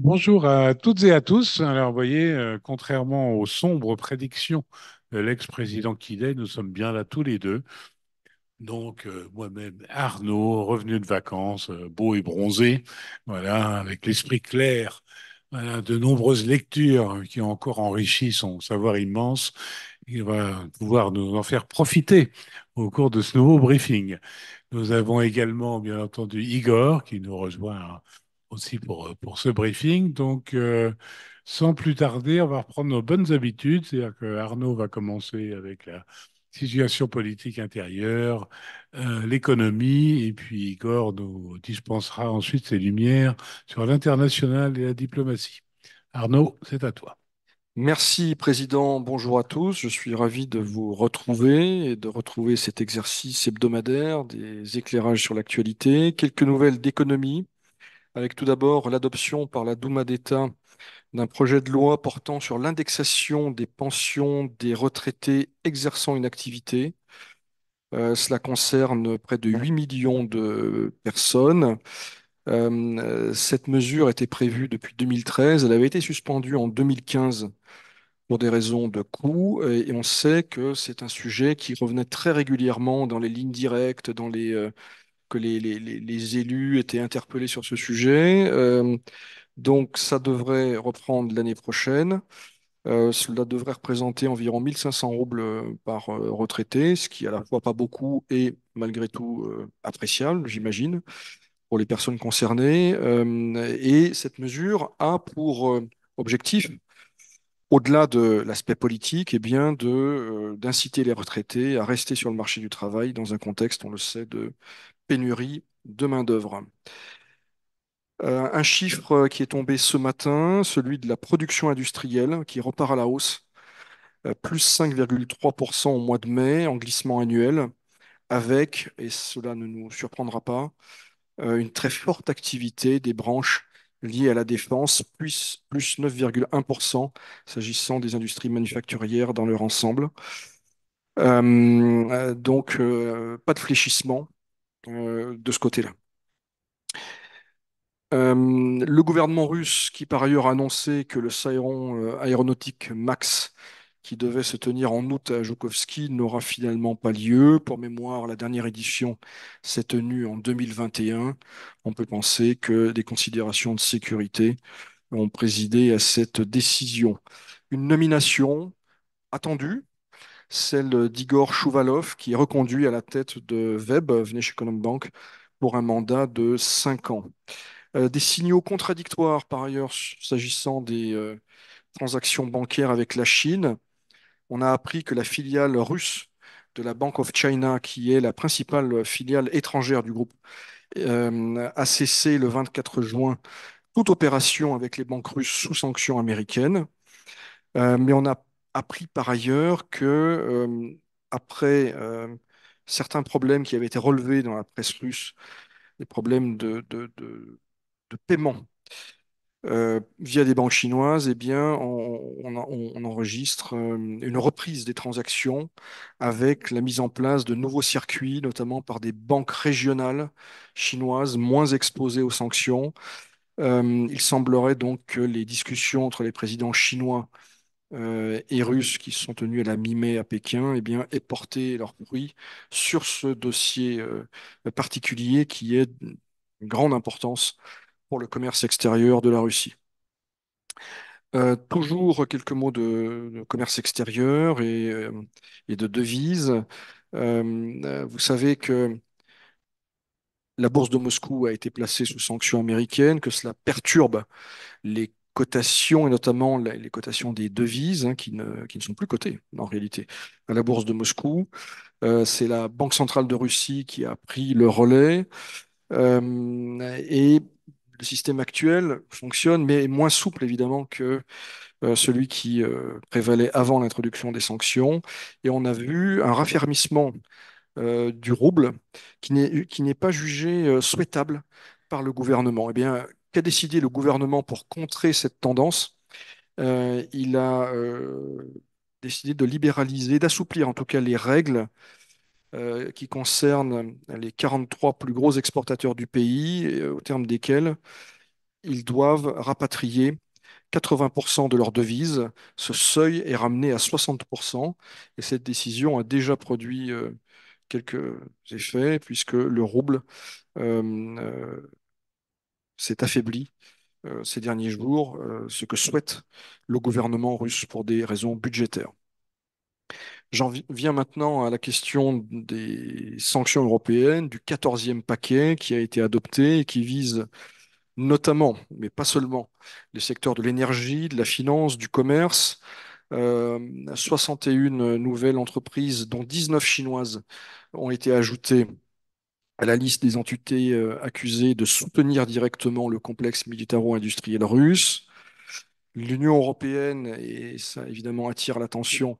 Bonjour à toutes et à tous. Alors, vous voyez, contrairement aux sombres prédictions de l'ex-président qu'il est, nous sommes bien là tous les deux. Donc, moi-même, Arnaud, revenu de vacances, beau et bronzé, voilà, avec l'esprit clair, voilà, de nombreuses lectures qui ont encore enrichi son savoir immense. Il va pouvoir nous en faire profiter au cours de ce nouveau briefing. Nous avons également, bien entendu, Igor qui nous rejoint aussi pour ce briefing. Donc, sans plus tarder, on va reprendre nos bonnes habitudes. C'est-à-dire que Arnaud va commencer avec la situation politique intérieure, l'économie, et puis Igor nous dispensera ensuite ses lumières sur l'international et la diplomatie. Arnaud, c'est à toi. Merci, Président. Bonjour à tous. Je suis ravi de vous retrouver et de retrouver cet exercice hebdomadaire des éclairages sur l'actualité. Quelques nouvelles d'économie, avec tout d'abord l'adoption par la Douma d'État d'un projet de loi portant sur l'indexation des pensions des retraités exerçant une activité. Cela concerne près de 8 millions de personnes. Cette mesure était prévue depuis 2013. Elle avait été suspendue en 2015 pour des raisons de coût, et on sait que c'est un sujet qui revenait très régulièrement dans les lignes directes, que les élus étaient interpellés sur ce sujet. Donc ça devrait reprendre l'année prochaine. Cela devrait représenter environ 1500 roubles par retraité, ce qui est à la fois pas beaucoup et malgré tout appréciable, j'imagine, pour les personnes concernées. Et cette mesure a pour objectif, au-delà de l'aspect politique, eh bien d'inciter les retraités à rester sur le marché du travail dans un contexte, on le sait, de pénurie de main-d'œuvre. Un chiffre qui est tombé ce matin, celui de la production industrielle, qui repart à la hausse, plus 5,3% au mois de mai, en glissement annuel, avec, et cela ne nous surprendra pas, une très forte activité des branches liées à la défense, plus 9,1% s'agissant des industries manufacturières dans leur ensemble. Pas de fléchissement de ce côté-là. Le gouvernement russe, qui par ailleurs a annoncé que le Sairon aéronautique MAX, qui devait se tenir en août à Joukovski, n'aura finalement pas lieu. Pour mémoire, la dernière édition s'est tenue en 2021. On peut penser que des considérations de sécurité ont présidé à cette décision. Une nomination attendue, celle d'Igor Chouvalov, qui est reconduit à la tête de VEB, Vnesheconombank, pour un mandat de 5 ans. Des signaux contradictoires, par ailleurs, s'agissant des transactions bancaires avec la Chine. On a appris que la filiale russe de la Bank of China, qui est la principale filiale étrangère du groupe, a cessé le 24 juin toute opération avec les banques russes sous sanctions américaines. Mais on a appris par ailleurs que, après certains problèmes qui avaient été relevés dans la presse russe, des problèmes de paiement via des banques chinoises, eh bien, on enregistre une reprise des transactions avec la mise en place de nouveaux circuits, notamment par des banques régionales chinoises moins exposées aux sanctions. Il semblerait donc que les discussions entre les présidents chinois et russes qui se sont tenus à la mi-mai à Pékin, eh bien, aient porté leurs fruits sur ce dossier particulier qui est d'une grande importance pour le commerce extérieur de la Russie. Toujours quelques mots de commerce extérieur et de devises. Vous savez que la bourse de Moscou a été placée sous sanction américaine, que cela perturbe les cotations, et notamment les cotations des devises, hein, qui ne sont plus cotées en réalité à la bourse de Moscou. C'est la Banque centrale de Russie qui a pris le relais. Et le système actuel fonctionne, mais est moins souple évidemment que celui qui prévalait avant l'introduction des sanctions. Et on a vu un raffermissement du rouble qui n'est pas jugé souhaitable par le gouvernement. Eh bien, qu'a décidé le gouvernement pour contrer cette tendance? Il a décidé de libéraliser, d'assouplir en tout cas les règles qui concernent les 43 plus gros exportateurs du pays, au terme desquels ils doivent rapatrier 80% de leurs devises. Ce seuil est ramené à 60%. Et cette décision a déjà produit quelques effets, puisque le rouble euh, euh, s'est affaibli ces derniers jours, ce que souhaite le gouvernement russe pour des raisons budgétaires. Viens maintenant à la question des sanctions européennes, du 14e paquet qui a été adopté et qui vise notamment, mais pas seulement, les secteurs de l'énergie, de la finance, du commerce. 61 nouvelles entreprises, dont 19 chinoises, ont été ajoutées à la liste des entités accusées de soutenir directement le complexe militaro-industriel russe. L'Union européenne, et ça évidemment attire l'attention,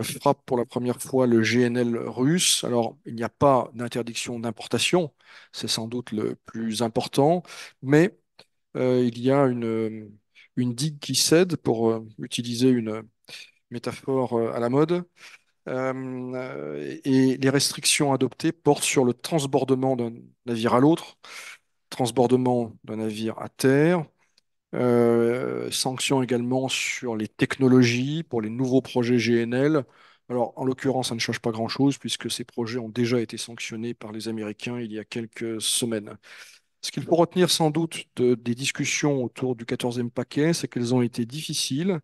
frappe pour la première fois le GNL russe. Alors, il n'y a pas d'interdiction d'importation, c'est sans doute le plus important, mais il y a une digue qui cède, pour utiliser une métaphore à la mode. Et les restrictions adoptées portent sur le transbordement d'un navire à l'autre, transbordement d'un navire à terre, sanctions également sur les technologies pour les nouveaux projets GNL. Alors, en l'occurrence, ça ne change pas grand-chose puisque ces projets ont déjà été sanctionnés par les Américains il y a quelques semaines. Ce qu'il faut retenir sans doute des discussions autour du 14e paquet, c'est qu'elles ont été difficiles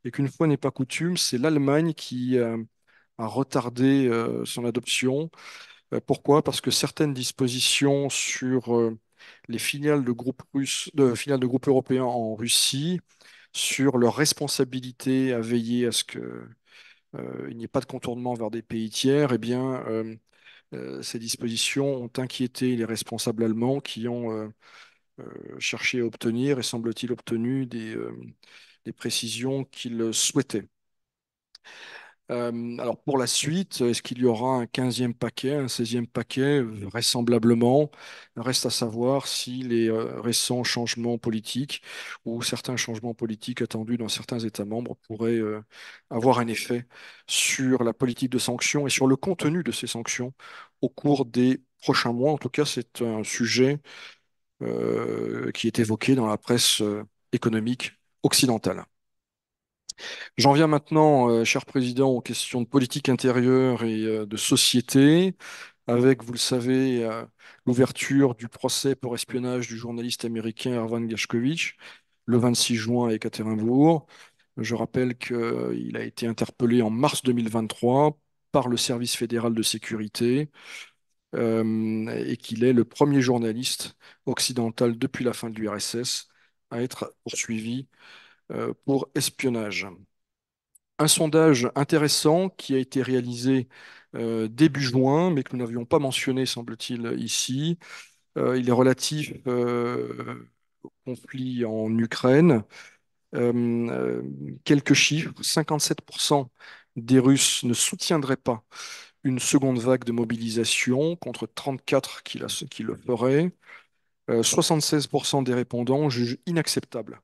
et qu'une fois n'est pas coutume, c'est l'Allemagne qui a retardé son adoption. Pourquoi? Parce que certaines dispositions sur les filiales de groupes russes, de filiales de groupes européens en Russie, sur leur responsabilité à veiller à ce que il n'y ait pas de contournement vers des pays tiers, eh bien, ces dispositions ont inquiété les responsables allemands qui ont cherché à obtenir, et semble-t-il obtenu, des précisions qu'ils souhaitaient. Alors pour la suite, est-ce qu'il y aura un 15e paquet, un 16e paquet? Vraisemblablement. Reste à savoir si les récents changements politiques ou certains changements politiques attendus dans certains États membres pourraient avoir un effet sur la politique de sanctions et sur le contenu de ces sanctions au cours des prochains mois. En tout cas, c'est un sujet qui est évoqué dans la presse économique occidentale. J'en viens maintenant, cher président, aux questions de politique intérieure et de société, avec, vous le savez, l'ouverture du procès pour espionnage du journaliste américain Erwan Gershkovich le 26 juin à Ekaterinbourg. Je rappelle qu'il a été interpellé en mars 2023 par le Service fédéral de sécurité et qu'il est le premier journaliste occidental depuis la fin de l'URSS à être poursuivi pour espionnage. Un sondage intéressant qui a été réalisé début juin, mais que nous n'avions pas mentionné, semble-t-il, ici. Il est relatif au conflit en Ukraine. Euh, euh, Quelques chiffres, 57% des Russes ne soutiendraient pas une seconde vague de mobilisation contre 34 qui le feraient. 76% des répondants jugent inacceptable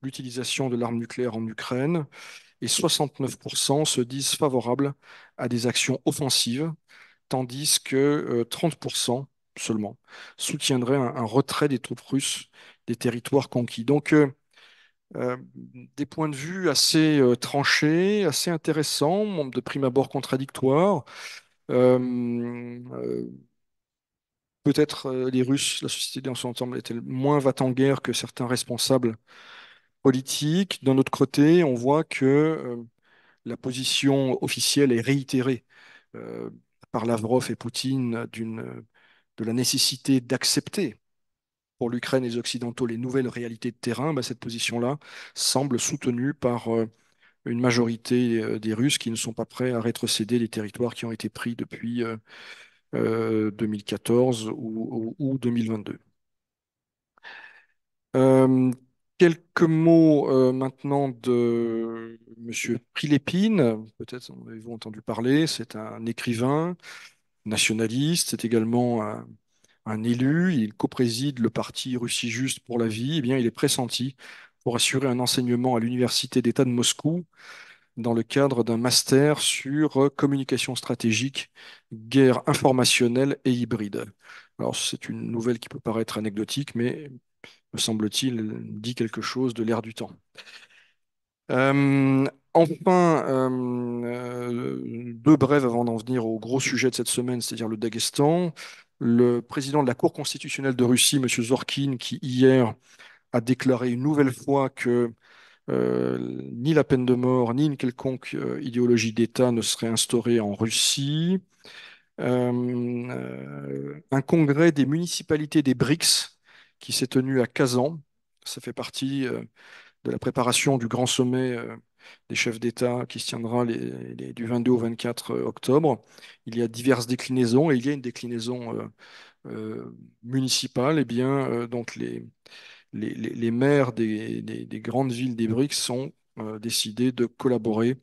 l'utilisation de l'arme nucléaire en Ukraine et 69% se disent favorables à des actions offensives, tandis que 30% seulement soutiendraient un retrait des troupes russes des territoires conquis. Donc, euh, des points de vue assez tranchés, assez intéressants, de prime abord contradictoires. Euh, Peut-être les Russes, la société dans son ensemble est-elle moins va-t-en-guerre que certains responsables politiques. D'un autre côté, on voit que la position officielle est réitérée euh, par Lavrov et Poutine de la nécessité d'accepter pour l'Ukraine et les Occidentaux les nouvelles réalités de terrain. Cette position-là semble soutenue par une majorité des Russes qui ne sont pas prêts à rétrocéder les territoires qui ont été pris depuis 2014 ou 2022. Euh, Quelques mots maintenant de Monsieur Prilepine. Peut-être en avez-vous entendu parler. C'est un écrivain nationaliste. C'est également un élu. Il co-préside le parti Russie Juste pour la vie. Eh bien, il est pressenti pour assurer un enseignement à l'Université d'État de Moscou dans le cadre d'un master sur communication stratégique, guerre informationnelle et hybride. Alors, c'est une nouvelle qui peut paraître anecdotique, mais me semble-t-il, dit quelque chose de l'ère du temps. Enfin, deux brèves avant d'en venir au gros sujet de cette semaine, c'est-à-dire le Daghestan. Le président de la Cour constitutionnelle de Russie, M. Zorkin, qui hier a déclaré une nouvelle fois que ni la peine de mort, ni une quelconque idéologie d'État ne serait instaurée en Russie. Un congrès des municipalités des BRICS qui s'est tenu à Kazan. Ça fait partie de la préparation du grand sommet des chefs d'État qui se tiendra du 22 au 24 octobre. Il y a diverses déclinaisons et il y a une déclinaison municipale. Eh bien, donc les maires des grandes villes des BRICS sont décidés de collaborer,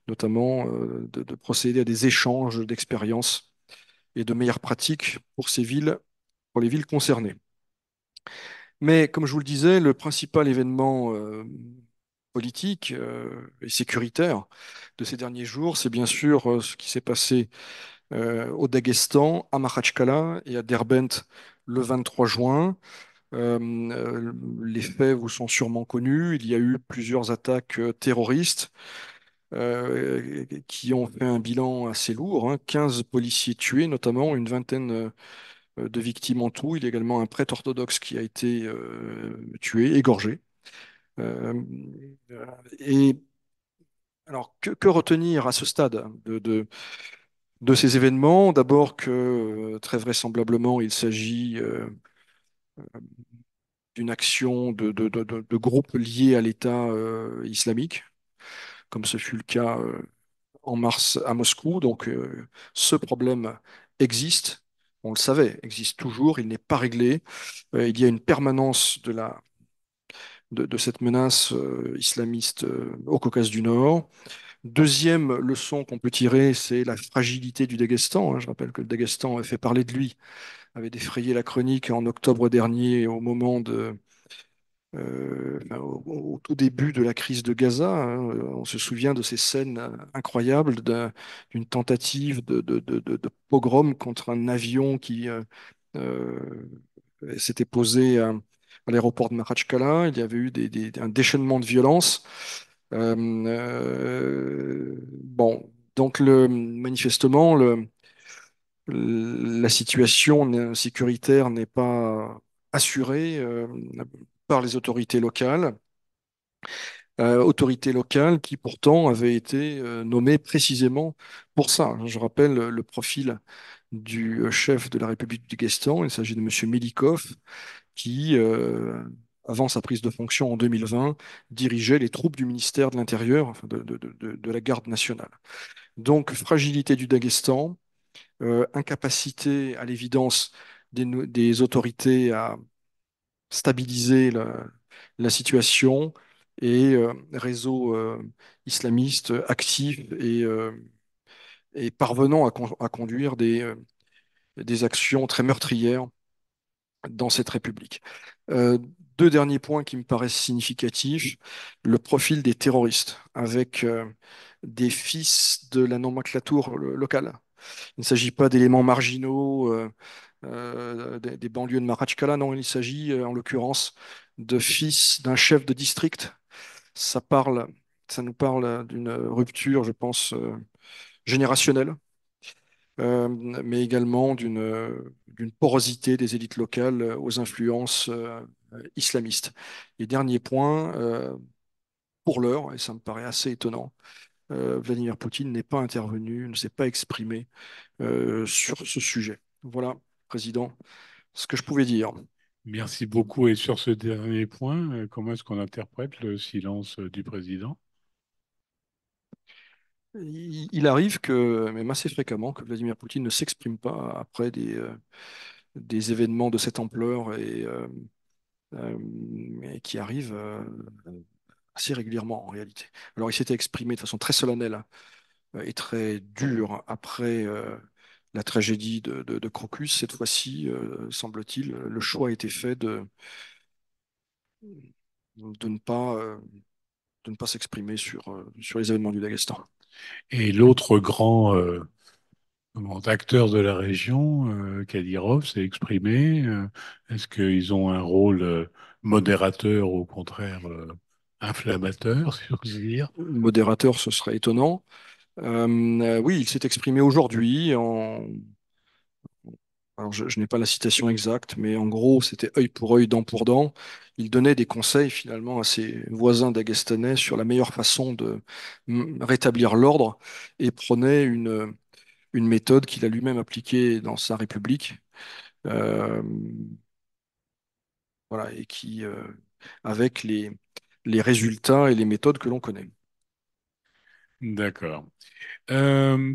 notamment de procéder à des échanges d'expériences et de meilleures pratiques pour ces villes, pour les villes concernées. Mais comme je vous le disais, le principal événement politique et sécuritaire de ces derniers jours, c'est bien sûr ce qui s'est passé au Daghestan, à Makhatchkala et à Derbent le 23 juin. Les faits vous sont sûrement connus. Il y a eu plusieurs attaques terroristes qui ont fait un bilan assez lourd, hein. 15 policiers tués, notamment une vingtaine de victimes en tout. Il y a également un prêtre orthodoxe qui a été tué, égorgé. Euh, et alors, que retenir à ce stade de ces événements? D'abord que très vraisemblablement, il s'agit d'une action de groupes liés à l'État islamique, comme ce fut le cas en mars à Moscou. Donc, ce problème existe. On le savait, existe toujours, il n'est pas réglé. Il y a une permanence de cette menace islamiste au Caucase du Nord. Deuxième leçon qu'on peut tirer, c'est la fragilité du Daghestan, hein. Je rappelle que le Daghestan avait fait parler de lui, avait défrayé la chronique en octobre dernier au moment enfin, au tout début de la crise de Gaza, hein. On se souvient de ces scènes incroyables d'une tentative de pogrom contre un avion qui euh, s'était posé à l'aéroport de Makhatchkala. Il y avait eu un déchaînement de violence. Bon, donc manifestement, la situation sécuritaire n'est pas assurée par les autorités locales qui pourtant avaient été nommées précisément pour ça. Je rappelle le profil du chef de la République du Daghestan. Il s'agit de M. Melikov, qui, avant sa prise de fonction en 2020, dirigeait les troupes du ministère de l'Intérieur, enfin de la garde nationale. Donc, fragilité du Daghestan, incapacité à l'évidence des autorités à stabiliser la situation et réseaux islamistes actifs et parvenant à conduire des actions très meurtrières dans cette République. Euh, Deux derniers points qui me paraissent significatifs. Le profil des terroristes avec des fils de la nomenclature locale. Il ne s'agit pas d'éléments marginaux des banlieues de Makhatchkala, non, il s'agit en l'occurrence de fils d'un chef de district. Ça parle, ça nous parle d'une rupture, je pense, générationnelle, mais également d'une porosité des élites locales aux influences islamistes. Et dernier point, pour l'heure, et ça me paraît assez étonnant, Vladimir Poutine n'est pas intervenu, ne s'est pas exprimé sur ce sujet. Voilà, Président, ce que je pouvais dire. Merci beaucoup. Et sur ce dernier point, comment est-ce qu'on interprète le silence du président? Il arrive que, même assez fréquemment, que Vladimir Poutine ne s'exprime pas après des événements de cette ampleur et qui arrivent assez régulièrement en réalité. Alors il s'était exprimé de façon très solennelle et très dure après la tragédie de Crocus. Cette fois-ci, semble-t-il, le choix a été fait de ne pas, de ne pas s'exprimer sur les événements du Daghestan. Et l'autre grand acteur de la région, Kadyrov, s'est exprimé. Est-ce qu'ils ont un rôle modérateur ou au contraire inflammateur, si j'ose dire. Modérateur, ce serait étonnant. Oui, il s'est exprimé aujourd'hui alors je n'ai pas la citation exacte, mais en gros, c'était œil pour œil, dent pour dent. Il donnait des conseils finalement à ses voisins daguestanais sur la meilleure façon de rétablir l'ordre et prônait une méthode qu'il a lui-même appliquée dans sa République, euh, voilà, et qui, avec les résultats et les méthodes que l'on connaît. D'accord.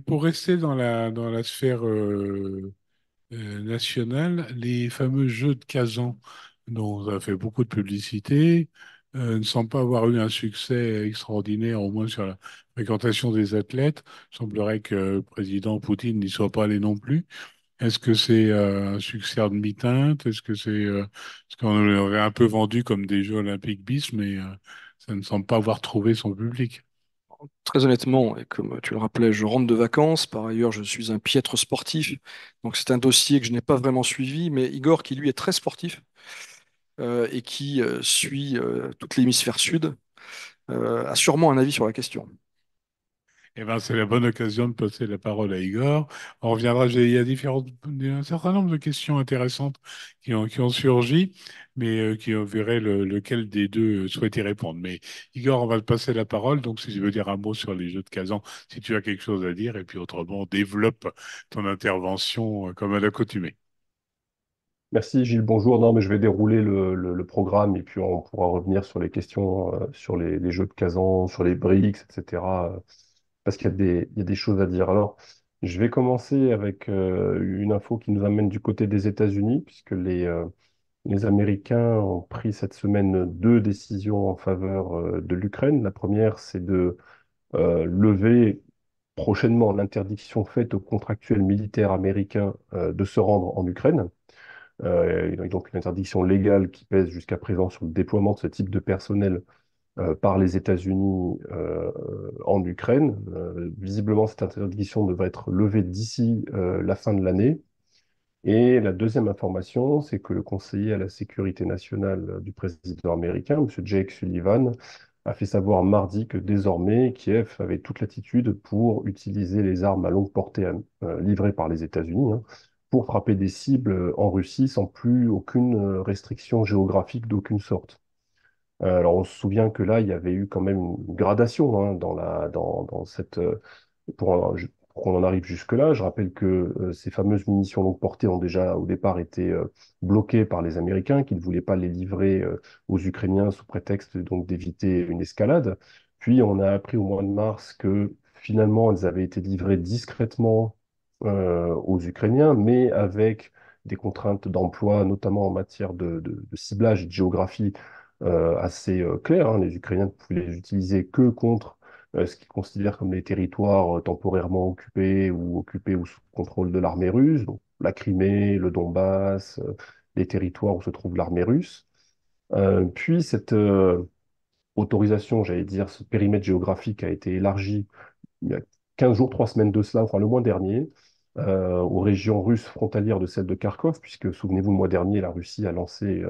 Pour rester dans la sphère nationale, les fameux jeux de Kazan, dont on a fait beaucoup de publicité, ne semblent pas avoir eu un succès extraordinaire, au moins sur la fréquentation des athlètes. Il semblerait que le président Poutine n'y soit pas allé non plus. Est-ce que c'est un succès en demi-teinte? Est-ce qu'on l'aurait un peu vendu comme des Jeux olympiques bis, mais ça ne semble pas avoir trouvé son public. Très honnêtement, et comme tu le rappelais, je rentre de vacances. Par ailleurs, je suis un piètre sportif. Donc, c'est un dossier que je n'ai pas vraiment suivi. Mais Igor, qui lui est très sportif et qui suit toute l'hémisphère sud, a sûrement un avis sur la question. Eh ben, c'est la bonne occasion de passer la parole à Igor. On reviendra, il y a un certain nombre de questions intéressantes qui ont surgi, mais qui on verrait lequel des deux souhaitait répondre. Mais Igor, on va te passer la parole. Donc, si tu veux dire un mot sur les jeux de Kazan, si tu as quelque chose à dire, et puis autrement, développe ton intervention comme à l'accoutumée. Merci Gilles, bonjour. Non, mais je vais dérouler le programme et puis on pourra revenir sur les questions, sur les jeux de Kazan, sur les BRICS, etc. Parce qu'il y a des choses à dire. Alors, je vais commencer avec une info qui nous amène du côté des États-Unis, puisque les Américains ont pris cette semaine deux décisions en faveur de l'Ukraine. La première, c'est de lever prochainement l'interdiction faite aux contractuels militaires américains de se rendre en Ukraine. Et donc une interdiction légale qui pèse jusqu'à présent sur le déploiement de ce type de personnel par les États-Unis en Ukraine. Visiblement, cette interdiction devrait être levée d'ici la fin de l'année. Et la deuxième information, c'est que le conseiller à la sécurité nationale du président américain, M. Jake Sullivan, a fait savoir mardi que désormais, Kiev avait toute latitude pour utiliser les armes à longue portée livrées par les États-Unis, hein, pour frapper des cibles en Russie sans plus aucune restriction géographique d'aucune sorte. Alors on se souvient que là, il y avait eu quand même une gradation hein, dans cette pour qu'on en arrive jusque-là. Je rappelle que ces fameuses munitions longue portée ont déjà au départ été bloquées par les Américains, qui ne voulaient pas les livrer aux Ukrainiens sous prétexte donc d'éviter une escalade. Puis on a appris au mois de mars que finalement elles avaient été livrées discrètement aux Ukrainiens, mais avec des contraintes d'emploi, notamment en matière de ciblage et de géographie assez claires, hein. Les Ukrainiens ne pouvaient les utiliser que contre ce qu'ils considèrent comme les territoires temporairement occupés ou sous contrôle de l'armée russe, donc la Crimée, le Donbass, les territoires où se trouve l'armée russe. Puis cette autorisation, j'allais dire, ce périmètre géographique a été élargi il y a 15 jours, 3 semaines de cela, enfin le mois dernier, aux régions russes frontalières de celle de Kharkov, puisque souvenez-vous, le mois dernier, la Russie a lancé,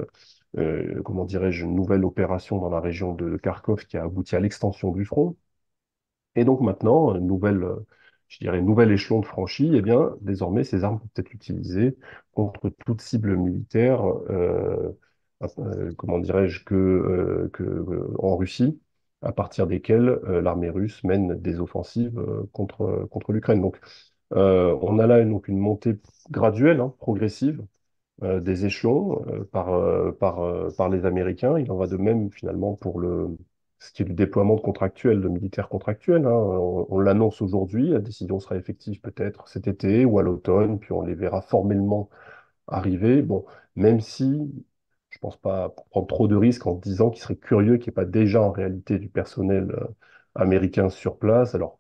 comment dirais-je, une nouvelle opération dans la région de Kharkov qui a abouti à l'extension du front. Et donc maintenant, je dirais, nouvel échelon de franchi, eh bien, désormais, ces armes peuvent être utilisées contre toute cible militaire, comment dirais-je, en Russie, à partir desquelles l'armée russe mène des offensives contre l'Ukraine. Donc, on a là donc une montée graduelle, hein, progressive, des échelons par les Américains. Il en va de même finalement pour ce qui est du déploiement de contractuels, de militaires contractuels, hein. On l'annonce aujourd'hui, la décision sera effective peut-être cet été ou à l'automne, puis on les verra formellement arriver. Bon, même si je pense pas prendre trop de risques en disant qu'il serait curieux qu'il n'y ait pas déjà en réalité du personnel américain sur place. Alors,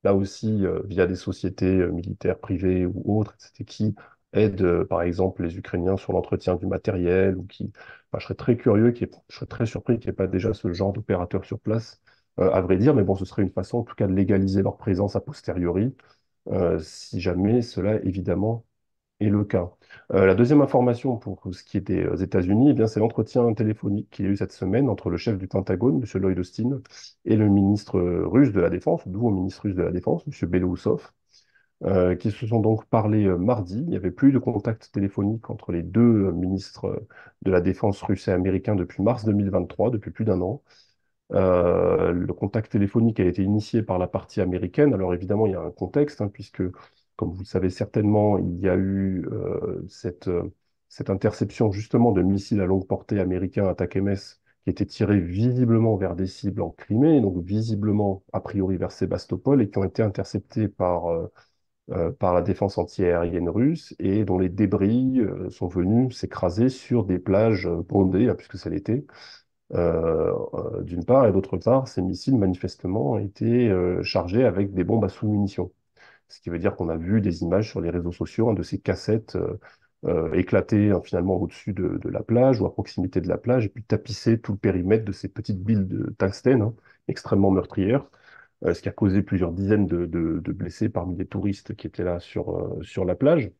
là aussi, via des sociétés militaires privées ou autres, c'était qui aident, par exemple, les Ukrainiens sur l'entretien du matériel ou qui, enfin, je serais très surpris qu'il n'y ait pas déjà ce genre d'opérateurs sur place, à vrai dire, mais bon, ce serait une façon, en tout cas, de légaliser leur présence a posteriori, si jamais cela, évidemment, est le cas. La deuxième information pour ce qui est des États-Unis, eh bien, c'est l'entretien téléphonique qu'il y a eu cette semaine entre le chef du Pentagone, M. Lloyd Austin, et le ministre russe de la Défense, le nouveau ministre russe de la Défense, M. Belousov, qui se sont donc parlé mardi. Il n'y avait plus de contact téléphonique entre les deux ministres de la Défense russe et américain depuis mars 2023, depuis plus d'un an. Le contact téléphonique a été initié par la partie américaine. Alors évidemment, il y a un contexte, hein, puisque, comme vous le savez certainement, il y a eu cette interception justement de missiles à longue portée américains ATACMS qui étaient tirés visiblement vers des cibles en Crimée, donc visiblement a priori vers Sébastopol, et qui ont été interceptés par la défense antiaérienne russe et dont les débris sont venus s'écraser sur des plages bondées, hein, puisque c'est l'été, d'une part, et d'autre part, ces missiles manifestement ont été chargés avec des bombes à sous-munitions. Ce qui veut dire qu'on a vu des images sur les réseaux sociaux, hein, de ces cassettes éclatées hein, finalement au-dessus de la plage ou à proximité de la plage, et puis tapisser tout le périmètre de ces petites billes de tungstène hein, extrêmement meurtrières, ce qui a causé plusieurs dizaines de blessés parmi les touristes qui étaient là sur la plage.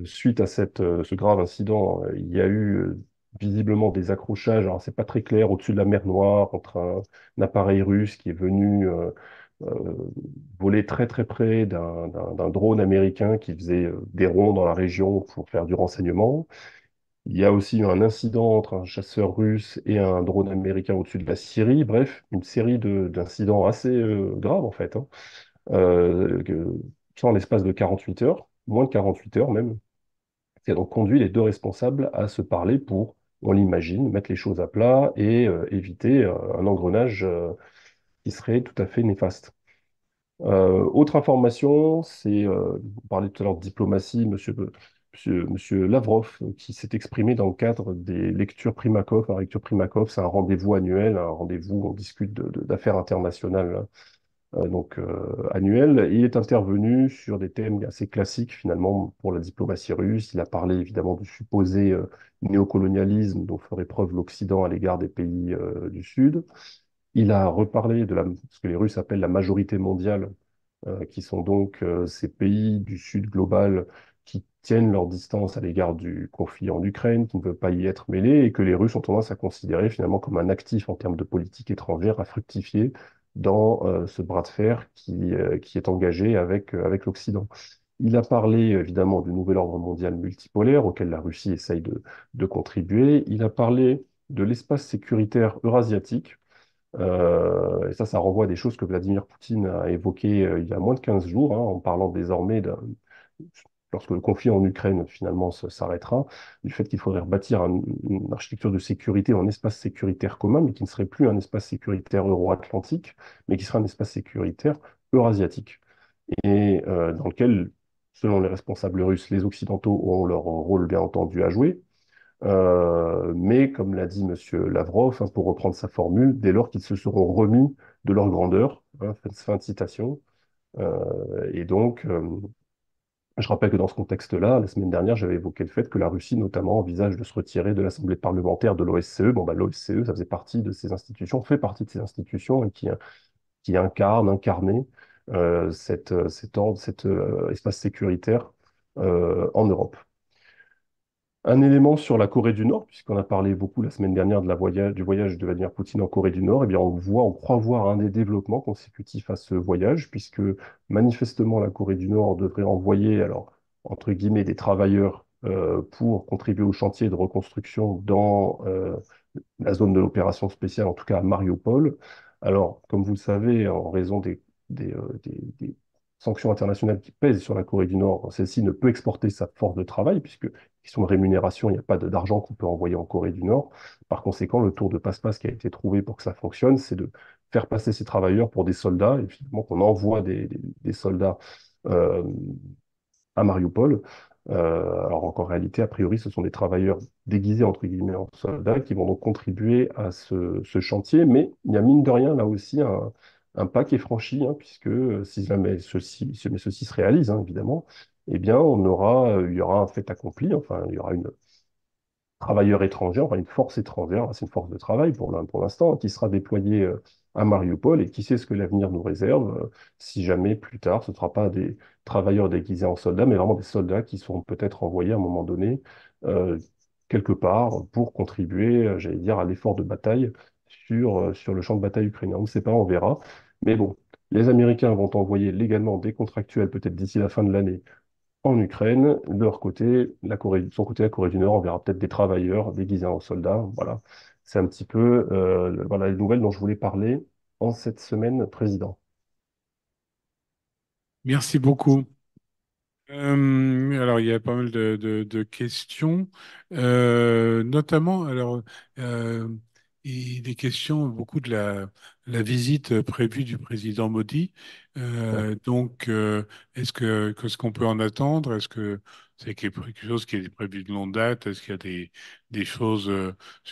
Suite à ce grave incident, il y a eu visiblement des accrochages. Alors, c'est pas très clair au-dessus de la mer Noire entre un appareil russe qui est venu euh, voler très très près d'un drone américain qui faisait des ronds dans la région pour faire du renseignement. Il y a aussi eu un incident entre un chasseur russe et un drone américain au-dessus de la Syrie. Bref, une série d'incidents assez graves en fait, hein, sans l'espace de 48 heures, moins de 48 heures même, qui a donc conduit les deux responsables à se parler pour, on l'imagine, mettre les choses à plat et éviter un engrenage qui serait tout à fait néfaste. Autre information, c'est, on parlait tout à l'heure de diplomatie, monsieur Lavrov, qui s'est exprimé dans le cadre des lectures Primakov. Alors, lecture Primakov, c'est un rendez-vous annuel, un rendez-vous où on discute d'affaires internationales annuel. Il est intervenu sur des thèmes assez classiques finalement pour la diplomatie russe. Il a parlé évidemment du supposé néocolonialisme dont ferait preuve l'Occident à l'égard des pays du Sud. Il a reparlé ce que les Russes appellent la majorité mondiale, qui sont donc ces pays du Sud global qui tiennent leur distance à l'égard du conflit en Ukraine, qui ne veulent pas y être mêlés, et que les Russes ont tendance à considérer finalement comme un actif en termes de politique étrangère à fructifier dans ce bras de fer qui est engagé avec l'Occident. Il a parlé évidemment du nouvel ordre mondial multipolaire auquel la Russie essaye de contribuer. Il a parlé de l'espace sécuritaire eurasiatique, et ça renvoie à des choses que Vladimir Poutine a évoquées il y a moins de 15 jours, hein, en parlant désormais, lorsque le conflit en Ukraine finalement s'arrêtera, du fait qu'il faudrait rebâtir une architecture de sécurité, un espace sécuritaire commun, mais qui ne serait plus un espace sécuritaire euro-atlantique, mais qui serait un espace sécuritaire eurasiatique, et dans lequel, selon les responsables russes, les Occidentaux auront leur rôle bien entendu à jouer, mais comme l'a dit Monsieur Lavrov, hein, pour reprendre sa formule, dès lors qu'ils se seront remis de leur grandeur, hein, fin de citation. Et donc, je rappelle que dans ce contexte-là, la semaine dernière, j'avais évoqué le fait que la Russie, notamment, envisage de se retirer de l'Assemblée parlementaire de l'OSCE. Bon, bah, l'OSCE, ça faisait partie de ces institutions, fait partie de ces institutions et qui incarnait cet ordre, cet espace sécuritaire en Europe. Un élément sur la Corée du Nord, puisqu'on a parlé beaucoup la semaine dernière du voyage de Vladimir Poutine en Corée du Nord, eh bien on croit voir un des développements consécutifs à ce voyage, puisque manifestement la Corée du Nord devrait envoyer, alors entre guillemets, des travailleurs pour contribuer au chantier de reconstruction dans la zone de l'opération spéciale, en tout cas à Mariupol. Alors, comme vous le savez, en raison des sanctions internationales qui pèsent sur la Corée du Nord, celle-ci ne peut exporter sa force de travail, puisque question de rémunération, il n'y a pas d'argent qu'on peut envoyer en Corée du Nord. Par conséquent, le tour de passe-passe qui a été trouvé pour que ça fonctionne, c'est de faire passer ces travailleurs pour des soldats, et finalement qu'on envoie des soldats euh, à Mariupol. Alors qu'en réalité, a priori, ce sont des travailleurs déguisés entre guillemets en soldats qui vont donc contribuer à ce chantier. Mais il y a mine de rien là aussi un pas qui est franchi, hein, puisque si jamais ceci se réalise, hein, évidemment, eh bien, il y aura un fait accompli. Enfin, il y aura travailleurs étrangers, enfin une force étrangère, c'est une force de travail pour l'instant, qui sera déployée à Mariupol et qui sait ce que l'avenir nous réserve si jamais plus tard ce ne sera pas des travailleurs déguisés en soldats, mais vraiment des soldats qui seront peut-être envoyés à un moment donné euh, quelque part pour contribuer, j'allais dire, à l'effort de bataille sur le champ de bataille ukrainien. On ne sait pas, on verra. Mais bon, les Américains vont envoyer légalement des contractuels peut-être d'ici la fin de l'année en Ukraine. De leur côté, de son côté, la Corée du Nord, on verra peut-être des travailleurs déguisés en soldats. Voilà. C'est un petit peu voilà, les nouvelles dont je voulais parler en cette semaine président. Merci beaucoup. Alors, il y a pas mal de questions, notamment, alors, euh, il est question beaucoup de la visite prévue du président Modi. Ouais. Est-ce qu'est-ce qu'on peut en attendre? Est-ce que c'est quelque chose qui est prévu de longue date? Est-ce qu'il y a des choses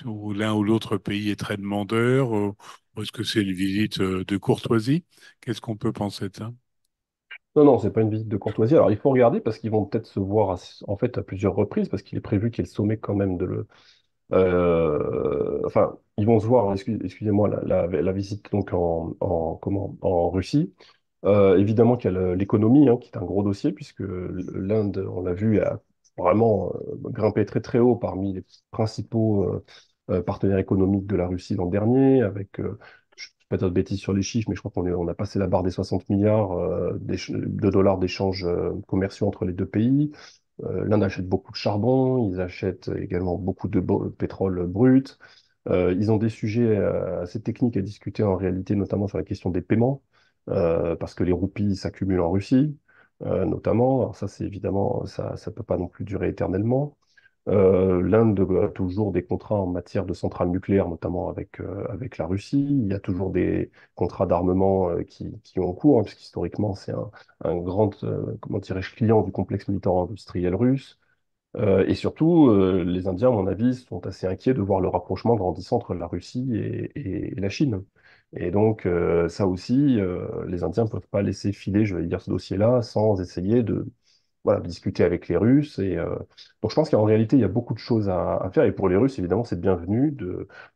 où l'un ou l'autre pays est très demandeur? Ou est-ce que c'est une visite de courtoisie? Qu'est-ce qu'on peut penser de ça? Non, non, c'est pas une visite de courtoisie. Alors, il faut regarder parce qu'ils vont peut-être se voir en fait à plusieurs reprises parce qu'il est prévu qu'il y ait le sommet quand même enfin, ils vont se voir, excusez-moi, la visite donc en Russie. Évidemment qu'il y a l'économie, hein, qui est un gros dossier, puisque l'Inde, on l'a vu, a vraiment grimpé très très haut parmi les principaux partenaires économiques de la Russie l'an dernier, avec, je ne vais pas dire de bêtises sur les chiffres, mais je crois on a passé la barre des 60 milliards de dollars d'échanges commerciaux entre les deux pays. L'Inde achète beaucoup de charbon, ils achètent également beaucoup de pétrole brut. Ils ont des sujets assez techniques à discuter en réalité, notamment sur la question des paiements, parce que les roupies s'accumulent en Russie, notamment. Alors ça, c'est évidemment, ça peut pas non plus durer éternellement. L'Inde a toujours des contrats en matière de centrales nucléaires, notamment avec la Russie. Il y a toujours des contrats d'armement qui ont cours, hein, puisqu'historiquement, c'est un grand, comment dirais-je, client du complexe militaire-industriel russe. Et surtout, les Indiens, à mon avis, sont assez inquiets de voir le rapprochement grandissant entre la Russie et la Chine. Et donc, ça aussi, les Indiens ne peuvent pas laisser filer, je vais dire, ce dossier-là sans essayer de, voilà, discuter avec les Russes. Donc, je pense qu'en réalité, il y a beaucoup de choses à faire. Et pour les Russes, évidemment, c'est bienvenu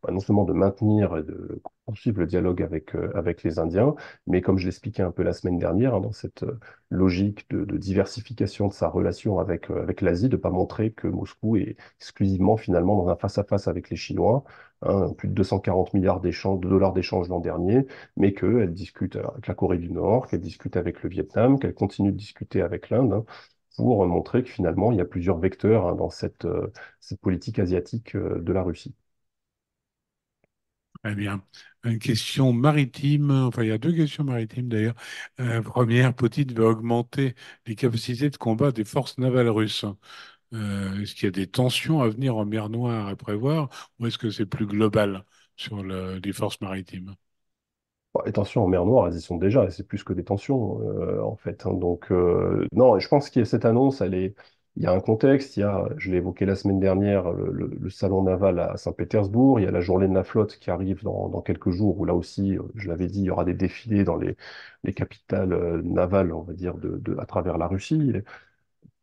non seulement de maintenir et de poursuivre le dialogue avec les Indiens, mais comme je l'expliquais un peu la semaine dernière, hein, dans cette logique de diversification de sa relation avec l'Asie, de ne pas montrer que Moscou est exclusivement finalement dans un face-à-face avec les Chinois, hein, plus de 240 milliards de dollars d'échanges l'an dernier, mais qu'elle discute avec la Corée du Nord, qu'elle discute avec le Vietnam, qu'elle continue de discuter avec l'Inde, hein, pour montrer que finalement, il y a plusieurs vecteurs, hein, dans cette politique asiatique de la Russie. Très bien. Une question maritime, enfin il y a deux questions maritimes d'ailleurs. Première, Poutine veut augmenter les capacités de combat des forces navales russes. Est-ce qu'il y a des tensions à venir en mer Noire à prévoir ou est-ce que c'est plus global sur les forces maritimes? Bon, les tensions en mer Noire, elles y sont déjà, et c'est plus que des tensions, en fait, hein. Donc, non, je pense qu'il y a cette annonce, il y a un contexte, je l'ai évoqué la semaine dernière, le salon naval à Saint-Pétersbourg, il y a la journée de la flotte qui arrive dans quelques jours, où là aussi, je l'avais dit, il y aura des défilés dans les capitales navales, on va dire, à travers la Russie.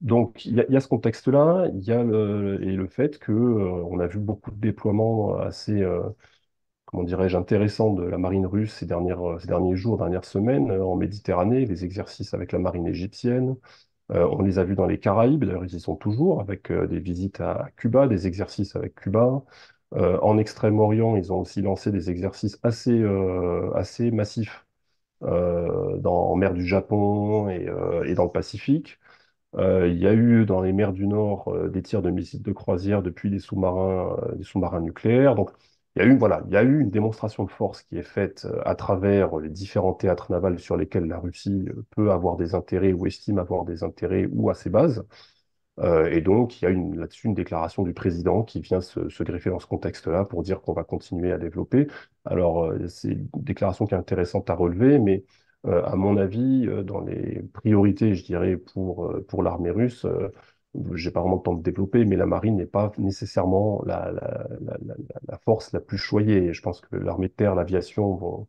Donc, il y a ce contexte-là, et le fait que, on a vu beaucoup de déploiements assez, comment dirais-je, intéressants de la marine russe ces derniers jours, dernières semaines, en Méditerranée, les exercices avec la marine égyptienne. On les a vus dans les Caraïbes, d'ailleurs, ils y sont toujours, avec des visites à Cuba, des exercices avec Cuba. En Extrême-Orient, ils ont aussi lancé des exercices assez massifs en mer du Japon et dans le Pacifique. Il y a eu dans les mers du Nord des tirs de missiles de croisière depuis des sous-marins nucléaires. Donc, voilà, il y a eu une démonstration de force qui est faite à travers les différents théâtres navals sur lesquels la Russie peut avoir des intérêts ou estime avoir des intérêts ou à ses bases. Et donc, il y a là-dessus une déclaration du président qui vient se greffer dans ce contexte-là pour dire qu'on va continuer à développer. Alors, c'est une déclaration qui est intéressante à relever, mais à mon avis, dans les priorités, je dirais, pour l'armée russe, j'ai pas vraiment le temps de développer, mais la marine n'est pas nécessairement la force la plus choyée. Et je pense que l'armée de terre, l'aviation vont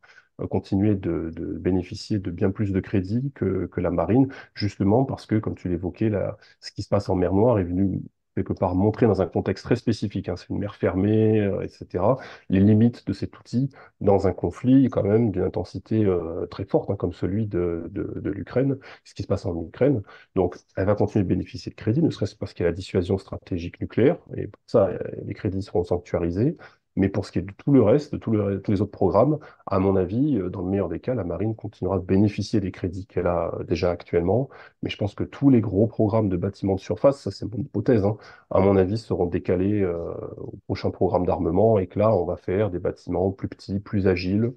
continuer de bénéficier de bien plus de crédits que la marine, justement parce que, comme tu l'évoquais, ce qui se passe en mer Noire est venu quelque part montrer dans un contexte très spécifique, hein, c'est une mer fermée, etc., les limites de cet outil dans un conflit quand même d'une intensité très forte, hein, comme celui de l'Ukraine, ce qui se passe en Ukraine. Donc, elle va continuer de bénéficier de crédits, ne serait-ce que parce qu'il y a la dissuasion stratégique nucléaire, et pour ça, les crédits seront sanctuarisés. Mais pour ce qui est de tout le reste, tous les autres programmes, à mon avis, dans le meilleur des cas, la marine continuera de bénéficier des crédits qu'elle a déjà actuellement. Mais je pense que tous les gros programmes de bâtiments de surface, ça c'est mon hypothèse, hein, à mon avis, seront décalés au prochain programme d'armement et que là, on va faire des bâtiments plus petits, plus agiles,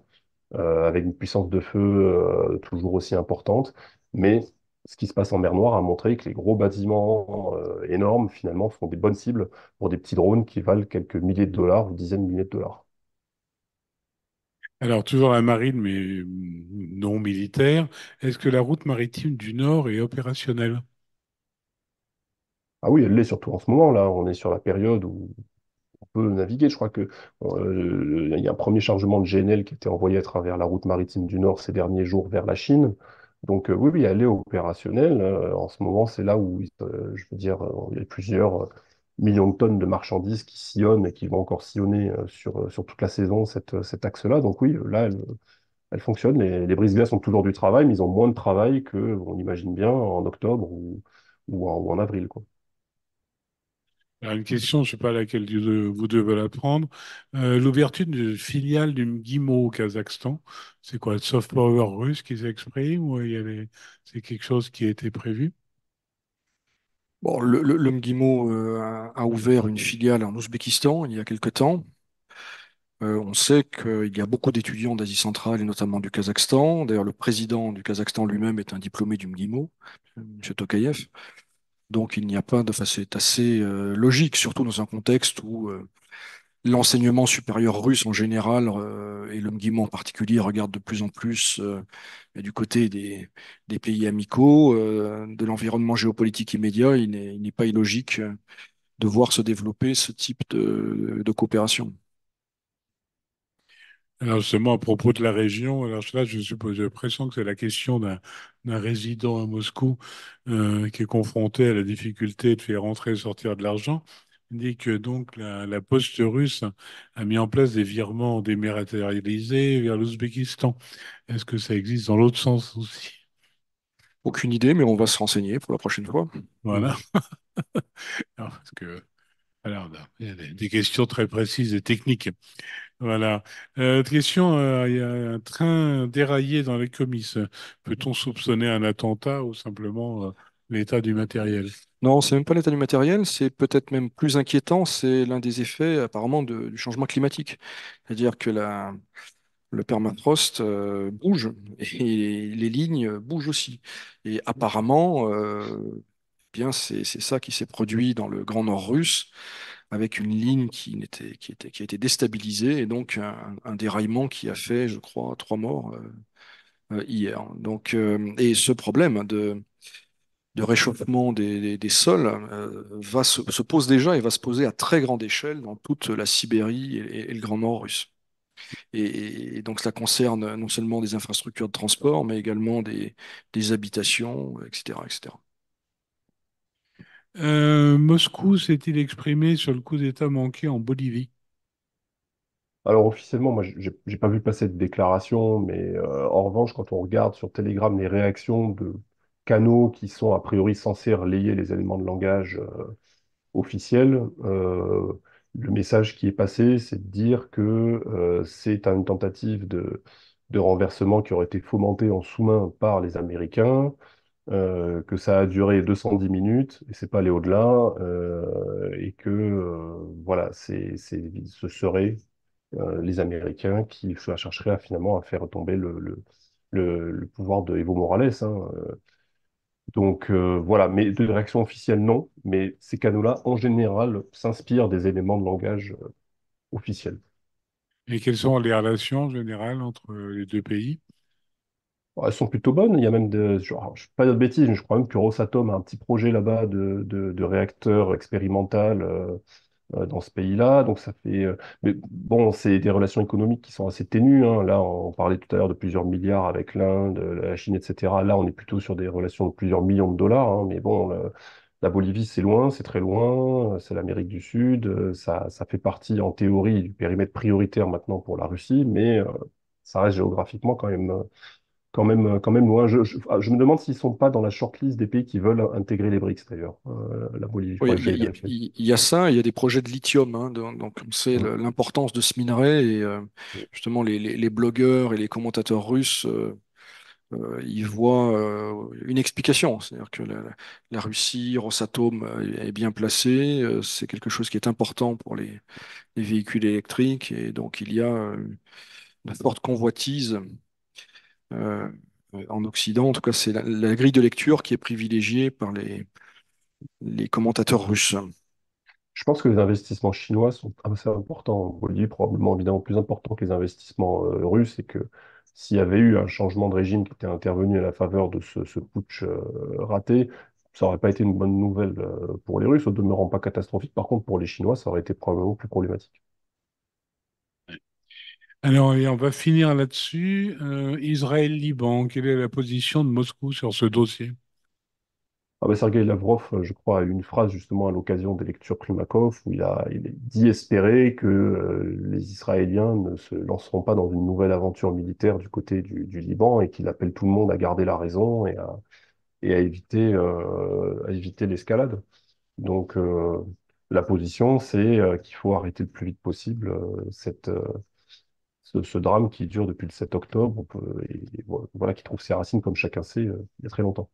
avec une puissance de feu toujours aussi importante. Mais ce qui se passe en mer Noire a montré que les gros bâtiments énormes, finalement, font des bonnes cibles pour des petits drones qui valent quelques milliers de dollars ou dizaines de milliers de dollars. Alors, toujours la marine, mais non militaire. Est-ce que la route maritime du Nord est opérationnelle? Ah oui, elle l'est surtout en ce moment, là. On est sur la période où on peut naviguer. Je crois que il y a un premier chargement de GNL qui a été envoyé à travers la route maritime du Nord ces derniers jours vers la Chine. Donc oui, oui, elle est opérationnelle. En ce moment, c'est là où, je veux dire, il y a plusieurs millions de tonnes de marchandises qui sillonnent et qui vont encore sillonner sur toute la saison cet axe-là. Donc oui, là, elle fonctionne. Les brise-glaces ont toujours du travail, mais ils ont moins de travail que, on imagine bien, en octobre ou en avril, quoi. Alors, une question, je ne sais pas laquelle vous devez la prendre. L'ouverture d'une filiale du MGIMO au Kazakhstan, c'est quoi, le soft power russe qui s'exprime ou c'est quelque chose qui a été prévu? Bon, le MGIMO a ouvert une filiale en Ouzbékistan il y a quelque temps. On sait qu'il y a beaucoup d'étudiants d'Asie centrale et notamment du Kazakhstan. D'ailleurs, le président du Kazakhstan lui-même est un diplômé du MGIMO, M. Tokayev. Donc, il n'y a pas de. Enfin, c'est assez logique, surtout dans un contexte où l'enseignement supérieur russe en général et le MGIMO en particulier regarde de plus en plus du côté des pays amicaux, de l'environnement géopolitique immédiat. Il n'est pas illogique de voir se développer ce type de coopération. Alors justement, à propos de la région, alors là, je suppose, j'ai l'impression que c'est la question d'un résident à Moscou qui est confronté à la difficulté de faire rentrer et sortir de l'argent. Il dit que donc la poste russe a mis en place des virements dématérialisés vers l'Ouzbékistan. Est-ce que ça existe dans l'autre sens aussi? Aucune idée, mais on va se renseigner pour la prochaine fois. Voilà. Alors, parce que, alors, là, il y a des questions très précises et techniques. Voilà. Question, il y a un train déraillé dans les comices. Peut-on soupçonner un attentat ou simplement l'état du matériel? Non, c'est même pas l'état du matériel, c'est peut-être même plus inquiétant, c'est l'un des effets apparemment du changement climatique. C'est-à-dire que le permafrost bouge et les lignes bougent aussi. Et apparemment, bien c'est ça qui s'est produit dans le Grand Nord russe, avec une ligne qui a été déstabilisée et donc un déraillement qui a fait, je crois, 3 morts hier. Donc, et ce problème de réchauffement des sols se pose déjà et va se poser à très grande échelle dans toute la Sibérie et le Grand Nord russe. Et donc cela concerne non seulement des infrastructures de transport, mais également des habitations, etc., etc. Moscou s'est-il exprimé sur le coup d'État manqué en Bolivie? Alors officiellement, moi, j'ai pas vu passer de déclaration, mais en revanche, quand on regarde sur Telegram les réactions de canaux qui sont a priori censés relayer les éléments de langage officiels, le message qui est passé, c'est de dire que c'est une tentative de renversement qui aurait été fomentée en sous-main par les Américains, que ça a duré 210 minutes et c'est pas allé au-delà, et que voilà, ce serait les Américains qui chercheraient finalement à faire tomber le pouvoir de Evo Morales, hein. Donc voilà, mais de réaction officielle, non. Mais ces canaux-là, en général, s'inspirent des éléments de langage officiels. Et quelles sont les relations en général entre les deux pays? Bon, elles sont plutôt bonnes. Il y a même genre, je ne pas dire de bêtises, mais je crois même que Rosatom a un petit projet là-bas de réacteur expérimental dans ce pays-là. Donc ça fait. Mais bon, c'est des relations économiques qui sont assez ténues, hein. Là, on parlait tout à l'heure de plusieurs milliards avec l'Inde, la Chine, etc. Là, on est plutôt sur des relations de plusieurs millions de dollars, hein. Mais bon, La Bolivie, c'est loin, c'est très loin, c'est l'Amérique du Sud, ça fait partie en théorie du périmètre prioritaire maintenant pour la Russie, mais ça reste géographiquement quand même loin. Je me demande s'ils sont pas dans la shortlist des pays qui veulent intégrer les BRICS d'ailleurs, la Bolivie. Il Oui, faudrait que j'aille vérifier. il y a ça, il y a des projets de lithium, hein, donc on sait Mm. l'importance de ce minerai et justement les blogueurs et les commentateurs russes ils voient une explication, c'est-à-dire que la Russie, Rosatom est bien placée, c'est quelque chose qui est important pour les véhicules électriques et donc il y a une forte convoitise euh, en Occident. En tout cas, c'est la grille de lecture qui est privilégiée par les commentateurs russes. Je pense que les investissements chinois sont assez importants en Bolivie, probablement évidemment plus importants que les investissements russes, et que s'il y avait eu un changement de régime qui était intervenu à la faveur de ce putsch raté, ça n'aurait pas été une bonne nouvelle pour les Russes, au demeurant pas catastrophique. Par contre, pour les Chinois, ça aurait été probablement plus problématique. Alors, et on va finir là-dessus. Israël-Liban, quelle est la position de Moscou sur ce dossier? Ah ben, Sergei Lavrov, je crois, a eu une phrase justement à l'occasion des lectures Primakov où il a dit espérer que les Israéliens ne se lanceront pas dans une nouvelle aventure militaire du côté du Liban et qu'il appelle tout le monde à garder la raison et à éviter l'escalade. Donc la position, c'est qu'il faut arrêter le plus vite possible ce drame qui dure depuis le 7 octobre et voilà, qui trouve ses racines, comme chacun sait, il y a très longtemps.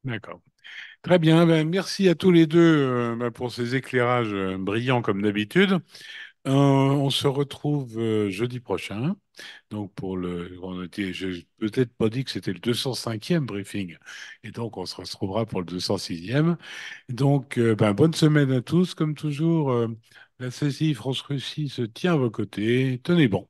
D'accord. Très bien. Ben, merci à tous les deux pour ces éclairages brillants comme d'habitude. On se retrouve jeudi prochain. Donc pour j'ai peut-être pas dit que c'était le 205e briefing. Et donc on se retrouvera pour le 206e. Donc ben, bonne semaine à tous. Comme toujours, la saisie France-Russie se tient à vos côtés. Tenez bon.